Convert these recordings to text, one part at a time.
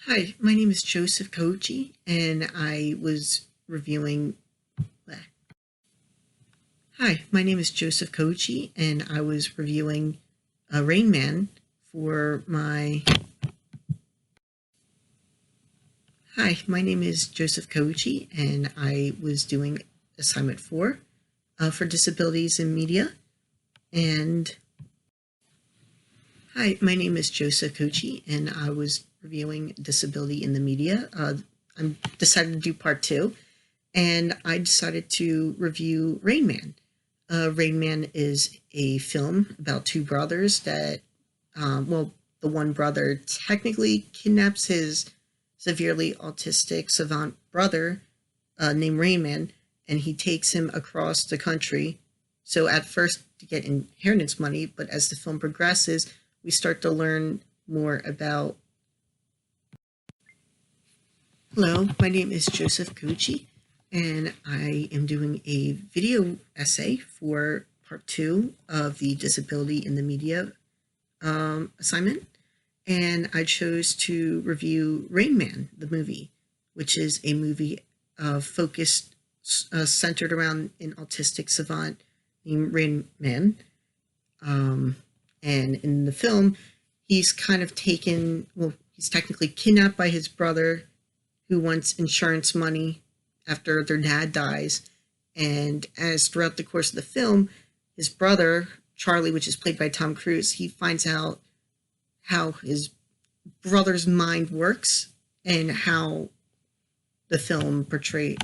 Hi, my name is Joseph Koji, and I was reviewing. Hi, my name is Joseph Koji, and I was reviewing Rain Man for my. Hi, my name is Joseph Koji, and I was doing assignment 4 for disabilities in media. And hi, my name is Joseph Koji, and I was reviewing disability in the media. I decided to do part 2, and I decided to review Rain Man. Rain Man is a film about two brothers that, the one brother technically kidnaps his severely autistic savant brother named Rain Man, and he takes him across the country. So at first to get inheritance money, but as the film progresses, we start to learn more about. Hello, my name is Joseph Gucci, and I am doing a video essay for part 2 of the Disability in the Media assignment, and I chose to review Rain Man, the movie, which is a movie focused, centered around an autistic savant named Rain Man. And in the film, he's kind of he's technically kidnapped by his brother, who wants insurance money after their dad dies. And as throughout the course of the film, his brother, Charlie, which is played by Tom Cruise, he finds out how his brother's mind works and how the film portrayed.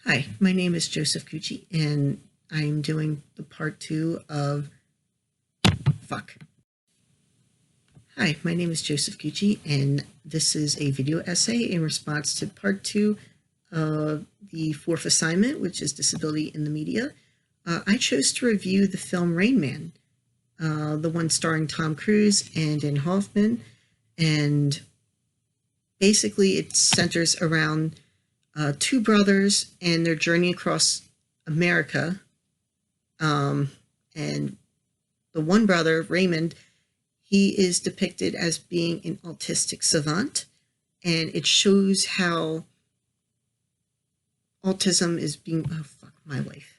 Hi, my name is Joseph Gucci, and I'm doing the part 2 of Hi, my name is Joseph Gucci, and this is a video essay in response to part 2 of the 4th assignment, which is disability in the media. I chose to review the film Rain Man, the one starring Tom Cruise and Anne Hoffman, and basically it centers around two brothers and their journey across America. And the one brother, Raymond, he is depicted as being an autistic savant, and it shows how autism is being. Oh, fuck my life.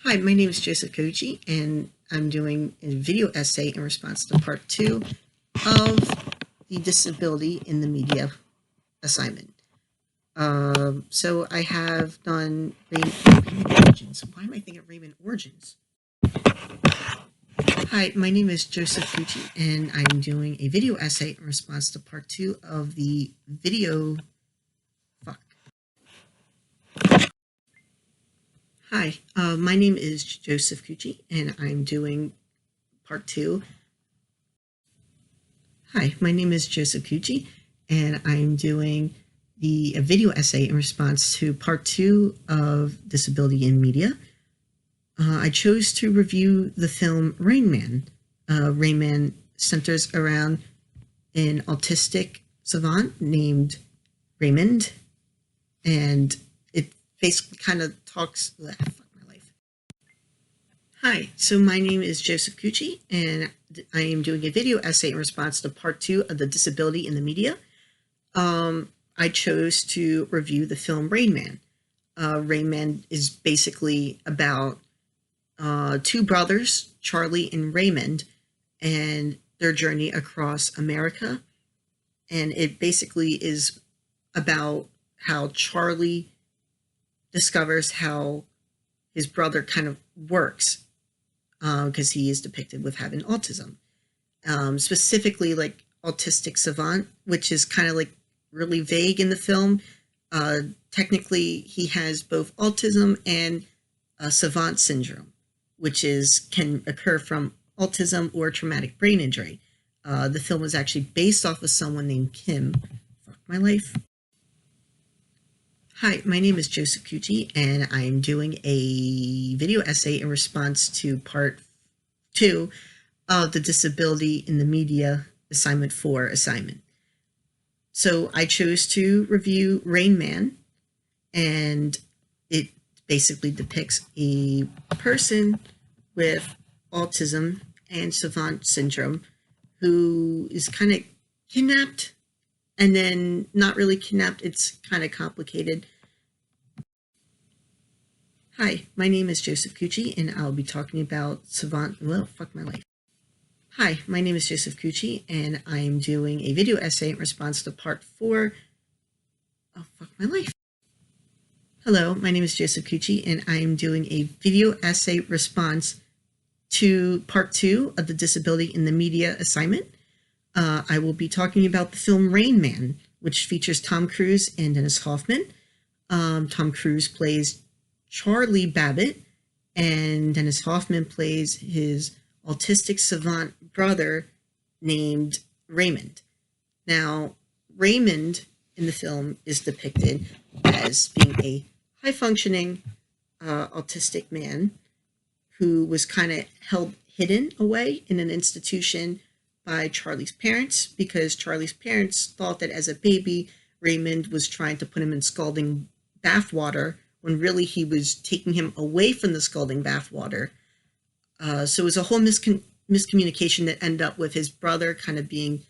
Hi, my name is Joseph Koji, and I'm doing a video essay in response to part 2 of the disability in the media assignment. So I have done Raymond Origins. Why am I thinking of Raymond Origins? Hi, my name is Joseph Gucci, and I'm doing a video essay in response to part 2 of the video. Hi, my name is Joseph Gucci, and I'm doing part 2. Hi, my name is Joseph Gucci, and I'm doing a video essay in response to part 2 of disability in media. I chose to review the film Rain Man. Rain Man centers around an autistic savant named Raymond, and it basically kind of talks. Fuck my life. Hi, so my name is Joseph Gucci, and I am doing a video essay in response to part 2 of the disability in the media. I chose to review the film Rain Man. Rain Man is basically about two brothers, Charlie and Raymond, and their journey across America. And it basically is about how Charlie discovers how his brother kind of works, because he is depicted with having autism. Specifically, like autistic savant, which is kind of like really vague in the film. Technically, he has both autism and savant syndrome, which can occur from autism or traumatic brain injury. The film was actually based off of someone named Kim. Fuck my life. Hi, my name is Joseph Gucci, and I'm doing a video essay in response to part 2 of the disability in the media assignment 4 assignment. So I chose to review Rain Man, and it basically depicts a person with autism and savant syndrome who is kind of kidnapped and then not really kidnapped. It's kind of complicated. Hi, my name is Joseph Cucci, and I'll be talking about Savant. Well, fuck my life. Hi, my name is Joseph Cucci, and I am doing a video essay in response to part 4. Oh, fuck my life. Hello, my name is Joseph Cucci, and I am doing a video essay response to part 2 of the Disability in the Media assignment. I will be talking about the film Rain Man, which features Tom Cruise and Dennis Hoffman. Tom Cruise plays Charlie Babbitt, and Dennis Hoffman plays his autistic savant brother named Raymond. Now, Raymond in the film is depicted as being a high-functioning autistic man who was kind of held hidden away in an institution by Charlie's parents, because Charlie's parents thought that as a baby, Raymond was trying to put him in scalding bath water when really he was taking him away from the scalding bath water. So it was a whole miscommunication that ended up with his brother kind of being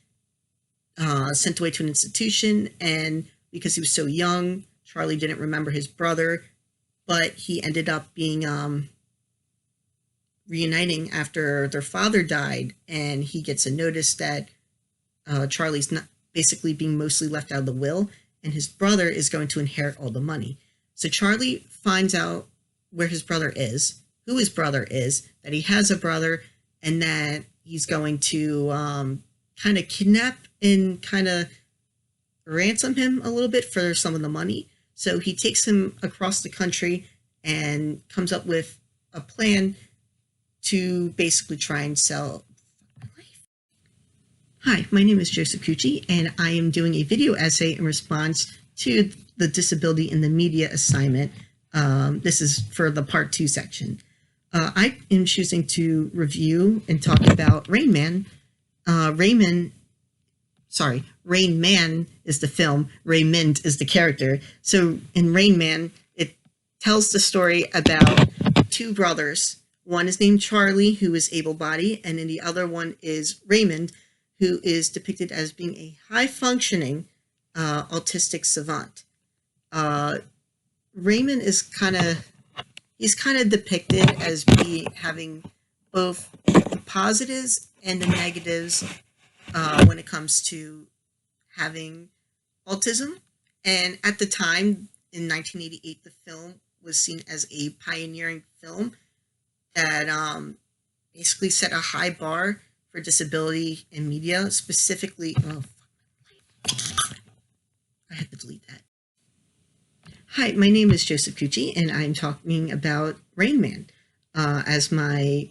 sent away to an institution, and because he was so young, Charlie didn't remember his brother, but he ended up being reuniting after their father died, and he gets a notice that Charlie's not basically being mostly left out of the will, and his brother is going to inherit all the money. So Charlie finds out where his brother is, who his brother is, that he has a brother, and that he's going to kind of kidnap and kind of ransom him a little bit for some of the money. So he takes him across the country and comes up with a plan to basically try and sell. Hi, my name is Joseph Cucci, and I am doing a video essay in response to the Disability in the Media assignment. This is for the part 2 section. I am choosing to review and talk about Rain Man. Rain Man is the film, Raymond is the character. So in Rain Man, it tells the story about two brothers. One is named Charlie, who is able-bodied, and then the other one is Raymond, who is depicted as being a high-functioning autistic savant. Raymond is kind of depicted as having both the positives and the negatives when it comes to having autism. And at the time, in 1988, the film was seen as a pioneering film that basically set a high bar for disability in media, specifically. Oh, I had to delete that. Hi, my name is Joseph Cucci, and I'm talking about Rain Man as my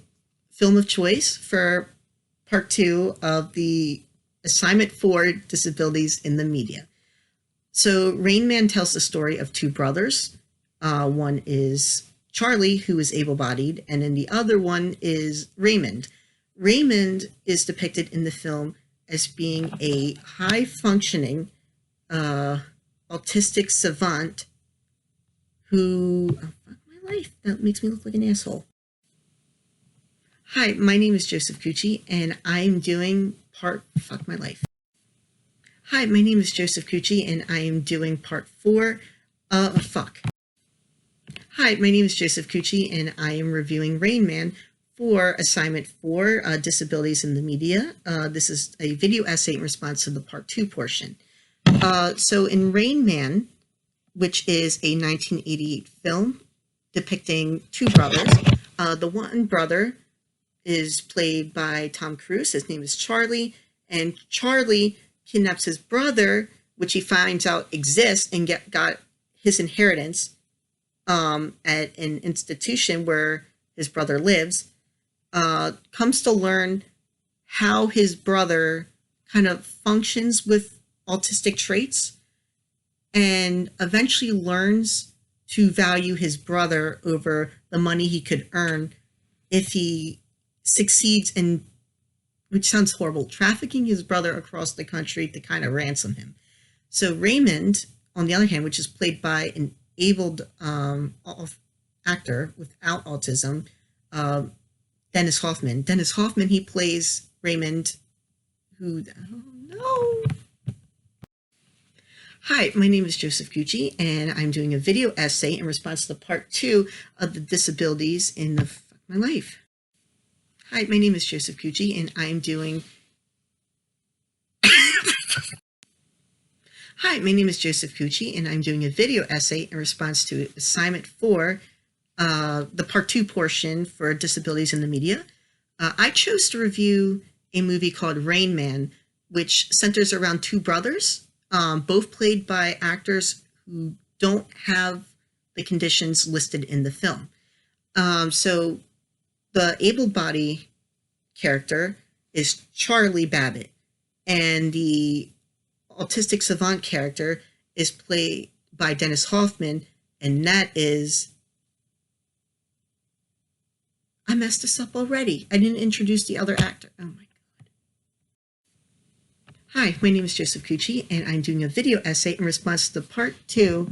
film of choice for part 2 of the assignment for disabilities in the media. So Rain Man tells the story of two brothers. One is Charlie, who is able-bodied, and then the other one is Raymond. Raymond is depicted in the film as being a high-functioning autistic savant who... Oh, fuck my life. That makes me look like an asshole. Hi, my name is Joseph Cucci, and I'm doing part... Fuck my life. Hi, my name is Joseph Cucci, and I am doing part 4 of... Fuck. Hi, my name is Joseph Cucci, and I am reviewing Rain Man for assignment 4, Disabilities in the Media. This is a video essay in response to the part 2 portion. So in Rain Man, which is a 1988 film depicting two brothers, the one brother is played by Tom Cruise. His name is Charlie, and Charlie kidnaps his brother, which he finds out exists, and got his inheritance at an institution where his brother lives, comes to learn how his brother kind of functions with autistic traits, and eventually learns to value his brother over the money he could earn if he succeeds in, which sounds horrible, trafficking his brother across the country to kind of ransom him. So Raymond, on the other hand, which is played by an abled actor without autism, Dennis Hoffman. Dennis Hoffman, he plays Raymond, who, oh no, Hi, my name is Joseph Cucci, and I'm doing a video essay in response to part 2 of the disabilities in my life. Hi, my name is Joseph Cucci, and I'm doing... Hi, my name is Joseph Cucci, and I'm doing a video essay in response to assignment 4, the part 2 portion for disabilities in the media. I chose to review a movie called Rain Man, which centers around two brothers, both played by actors who don't have the conditions listed in the film. So the able-bodied character is Charlie Babbitt, and the autistic savant character is played by Dennis Hoffman, and that is... I messed this up already. I didn't introduce the other actor. Oh my God. Hi, my name is Joseph Cucci, and I'm doing a video essay in response to part 2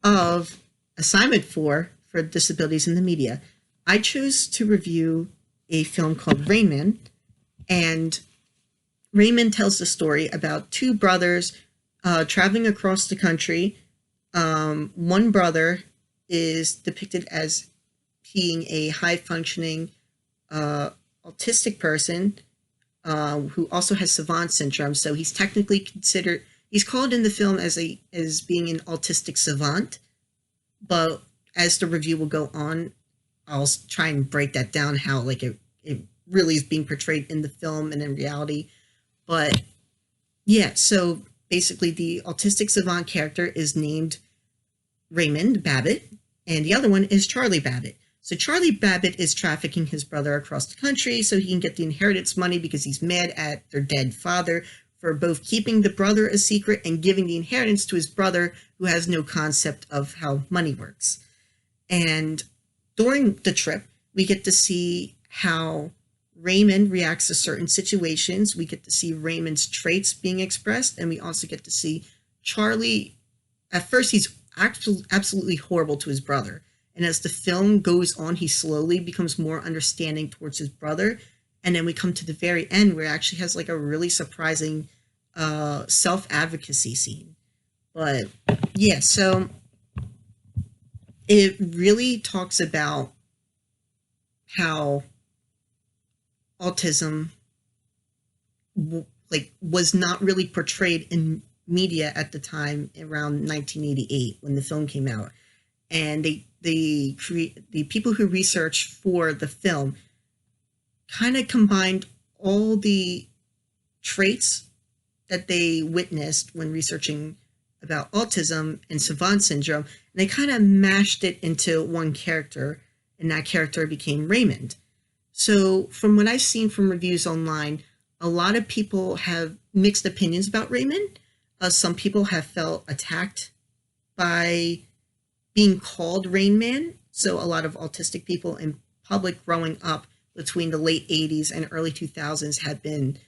of assignment 4 for disabilities in the media. I chose to review a film called Rain Man, and Rain Man tells the story about two brothers traveling across the country. One brother is depicted as being a high-functioning autistic person who also has savant syndrome. So he's technically considered, he's called in the film as being an autistic savant, but as the review will go on, I'll try and break that down, how like it really is being portrayed in the film and in reality. But yeah, so basically the autistic savant character is named Raymond Babbitt, and the other one is Charlie Babbitt. So Charlie Babbitt is trafficking his brother across the country so he can get the inheritance money because he's mad at their dead father for both keeping the brother a secret and giving the inheritance to his brother who has no concept of how money works. And during the trip, we get to see how Raymond reacts to certain situations. We get to see Raymond's traits being expressed, and we also get to see Charlie. At first, he's absolutely horrible to his brother. And as the film goes on, he slowly becomes more understanding towards his brother. And then we come to the very end where it actually has like a really surprising self-advocacy scene. But yeah, so it really talks about how autism was not really portrayed in media at the time around 1988 when the film came out. And the people who researched for the film kind of combined all the traits that they witnessed when researching about autism and savant syndrome, and they kind of mashed it into one character, and that character became Raymond. So from what I've seen from reviews online, a lot of people have mixed opinions about Raymond. Some people have felt attacked by being called Rain Man. So a lot of autistic people in public growing up between the late 80s and early 2000s had been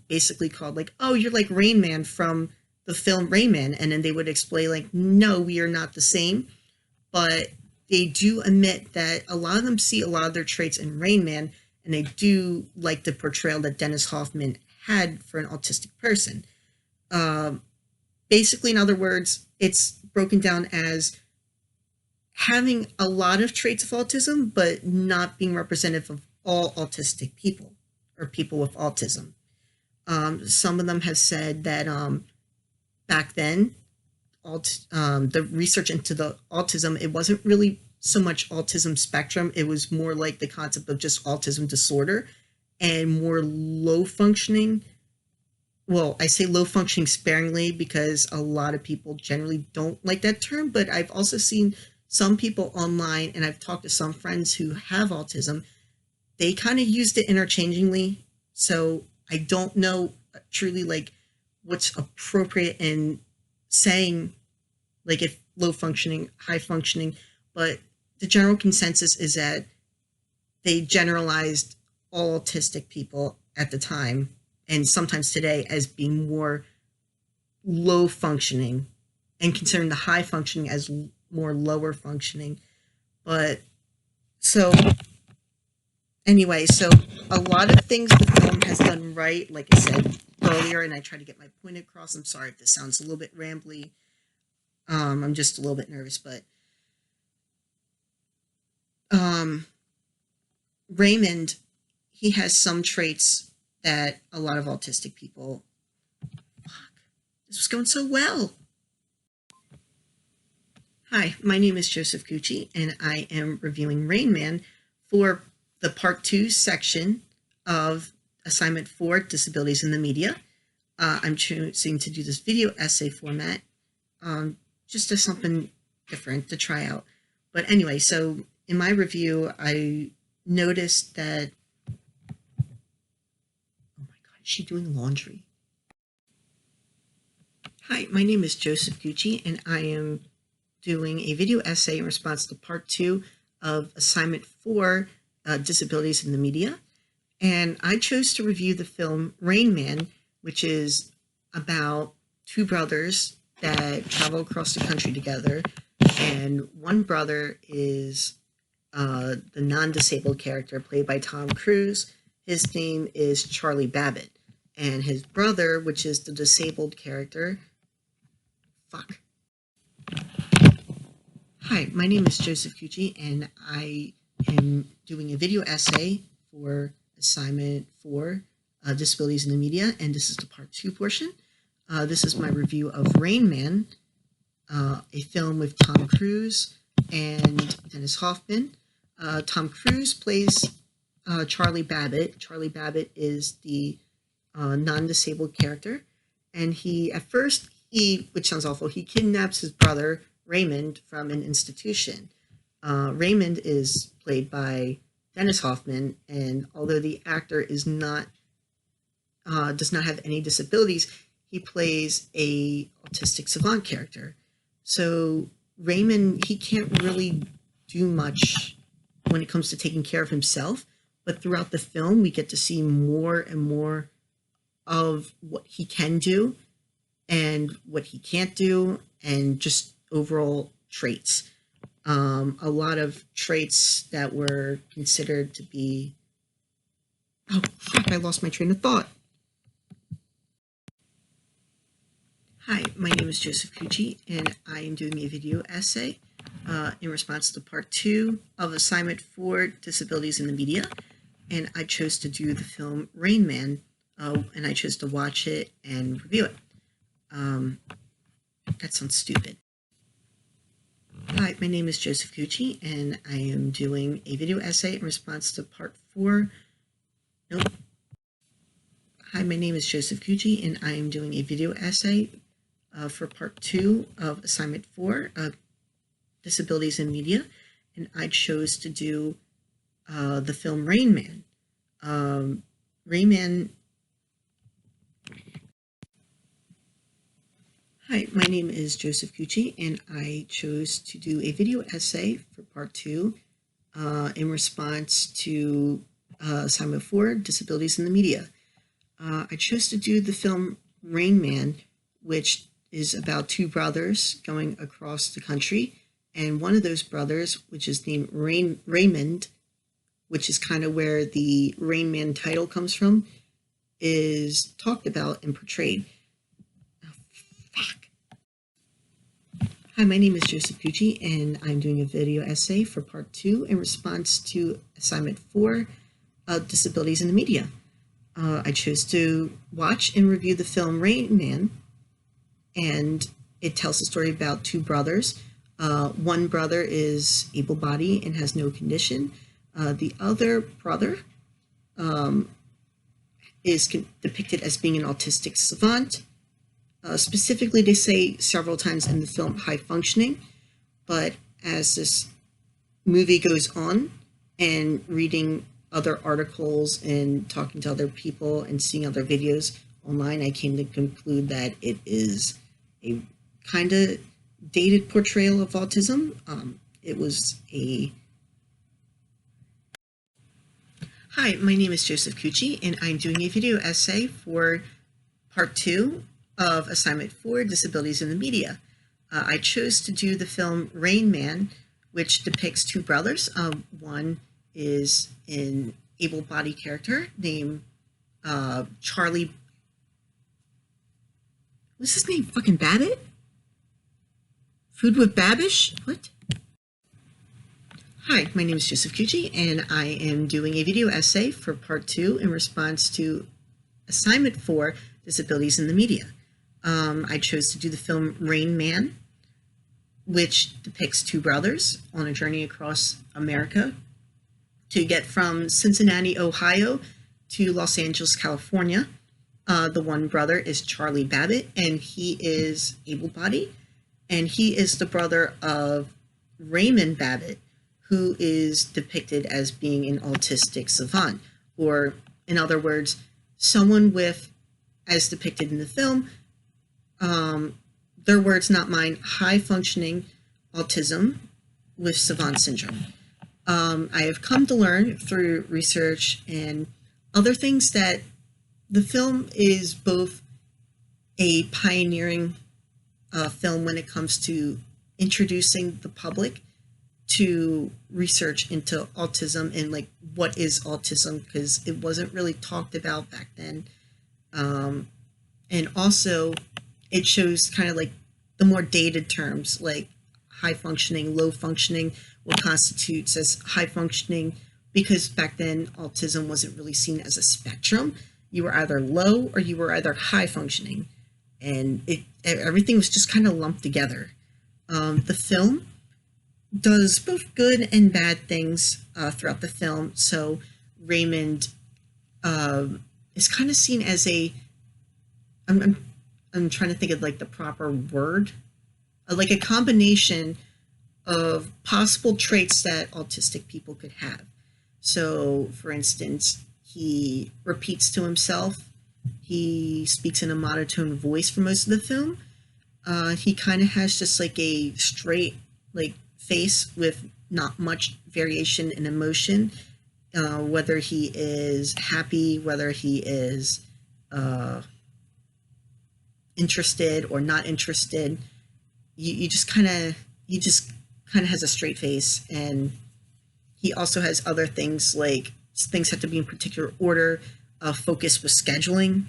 basically called like, oh, you're like Rain Man from the film Rain Man. And then they would explain like, no, we are not the same. But they do admit that a lot of them see a lot of their traits in Rain Man, and they do like the portrayal that Dennis Hoffman had for an autistic person. Basically, in other words, it's broken down as having a lot of traits of autism, but not being representative of all autistic people or people with autism. Some of them have said that back then, the research into the autism, it wasn't really so much autism spectrum. It was more like the concept of just autism disorder and more low functioning. Well, I say low functioning sparingly because a lot of people generally don't like that term, but I've also seen some people online, and I've talked to some friends who have autism. They kind of used it interchangeably. So I don't know truly like what's appropriate in saying like if low functioning, high functioning, but the general consensus is that they generalized all autistic people at the time and sometimes today as being more low functioning and considering the high functioning as more lower functioning. But so anyway, so a lot of things the film has done right, like I said, earlier and I tried to get my point across. I'm sorry if this sounds a little bit rambly. I'm just a little bit nervous, but Raymond, he has some traits that a lot of autistic people. Fuck, this was going so well. Hi, my name is Joseph Gucci, and I am reviewing Rain Man for the Part 2 section of Assignment 4, Disabilities in the Media. I'm choosing to do this video essay format, just as something different to try out. But anyway, so in my review, I noticed that... Oh my God, is she doing laundry? Hi, my name is Joseph Gucci, and I am doing a video essay in response to Part 2 of Assignment 4, Disabilities in the Media. And I chose to review the film Rain Man, which is about two brothers that travel across the country together. And one brother is the non-disabled character played by Tom Cruise. His name is Charlie Babbitt. And his brother, which is the disabled character... Fuck. Hi, my name is Joseph Gucci, and I am doing a video essay for Assignment 4, Disabilities in the Media, and this is the Part 2 portion. This is my review of Rain Man, a film with Tom Cruise and Dennis Hoffman. Tom Cruise plays Charlie Babbitt. Charlie Babbitt is the non-disabled character, and at first, which sounds awful, he kidnaps his brother, Raymond, from an institution. Raymond is played by Dennis Hoffman, and although the actor does not have any disabilities, he plays a autistic savant character. So Raymond, he can't really do much when it comes to taking care of himself, but throughout the film, we get to see more and more of what he can do and what he can't do, and just overall traits. A lot of traits that were considered to be... Oh, fuck, I lost my train of thought. Hi, my name is Joseph Gucci, and I am doing a video essay in response to Part 2 of Assignment 4, Disabilities in the Media. And I chose to do the film Rain Man, and I chose to watch it and review it. That sounds stupid. Hi, my name is Joseph Gucci, and I am doing a video essay in response to Part 4. Nope. Hi, my name is Joseph Gucci, and I am doing a video essay for Part 2 of Assignment 4, Disabilities in Media, and I chose to do the film Rain Man. Rain Man... Hi, my name is Joseph Gucci, and I chose to do a video essay for Part 2 in response to Assignment 4, Disabilities in the Media. I chose to do the film Rain Man, which is about two brothers going across the country, and one of those brothers, which is named Raymond, which is kind of where the Rain Man title comes from, is talked about and portrayed. Hi, my name is Joseph Gucci, and I'm doing a video essay for Part 2 in response to Assignment 4, Disabilities in the Media. I chose to watch and review the film Rain Man, and it tells a story about two brothers. One brother is able-bodied and has no condition. The other brother is depicted as being an autistic savant. Specifically, they say several times in the film high functioning, but as this movie goes on and reading other articles and talking to other people and seeing other videos online, I came to conclude that it is a kind of dated portrayal of autism. It was a... Hi, my name is Joseph Gucci, and I'm doing a video essay for Part 2 of Assignment 4, Disabilities in the Media. I chose to do the film Rain Man, which depicts two brothers. One is an able-bodied character named Charlie What's his name? Fucking Babbitt? Food with Babish? What? Hi, my name is Joseph Cucci, and I am doing a video essay for part 2 in response to assignment 4, Disabilities in the Media. I chose to do the film Rain Man, which depicts two brothers on a journey across America to get from Cincinnati, Ohio to Los Angeles, California. The one brother is Charlie Babbitt, and he is able-bodied, and he is the brother of Raymond Babbitt, who is depicted as being an autistic savant, or in other words, someone with, as depicted in the film, their words, not mine, high-functioning autism with savant syndrome. I have come to learn through research and other things that the film is both a pioneering film when it comes to introducing the public to research into autism and like what is autism, because it wasn't really talked about back then. And also it shows kind of like the more dated terms like high functioning, low functioning, what constitutes as high functioning, because back then autism wasn't really seen as a spectrum. You were either low or you were either high functioning, and everything was just kind of lumped together. The film does both good and bad things throughout the film. So Raymond is kind of seen as a, I'm trying to think of like the proper word, like a combination of possible traits that autistic people could have. So, for instance, he repeats to himself. He speaks in a monotone voice for most of the film. He kind of has just like a straight like face with not much variation in emotion, whether he is happy, whether he is interested or not interested. He just kind of has a straight face. And he also has other things like things have to be in particular order, focus with scheduling,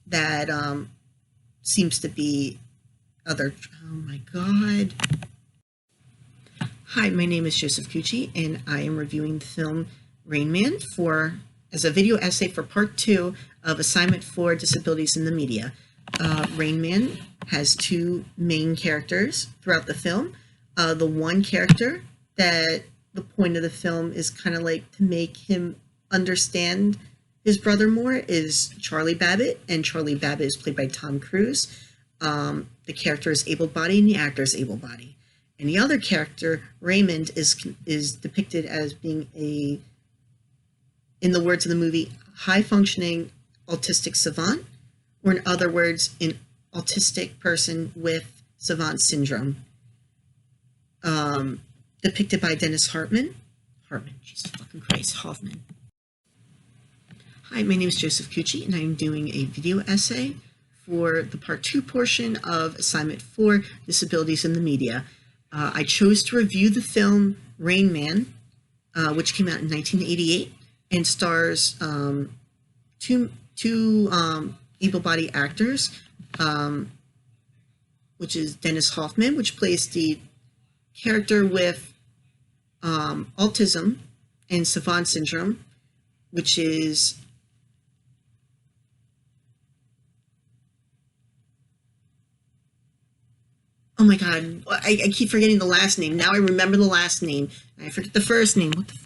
that seems to be other. Oh my god. Hi, my name is Joseph Cucci, and I am reviewing the film Rain Man as a video essay for part 2 of assignment 4, Disabilities in the Media. Rain Man has two main characters throughout the film. The one character that the point of the film is kind of like to make him understand his brother more is Charlie Babbitt, and Charlie Babbitt is played by Tom Cruise. The character is able-bodied and the actor is able-bodied. And the other character, Raymond, is depicted as being a, in the words of the movie, high-functioning autistic savant, or in other words, an autistic person with savant syndrome. Depicted by Dennis Hoffman, Jesus fucking Christ, Hoffman. Hi, my name is Joseph Cucci, and I'm doing a video essay for the part 2 portion of assignment 4, Disabilities in the Media. I chose to review the film Rain Man, which came out in 1988 and stars two able-bodied actors, which is Dennis Hoffman, which plays the character with autism and savant syndrome, which is oh my god, I keep forgetting the last name. Now I remember the last name. I forget the first name. What the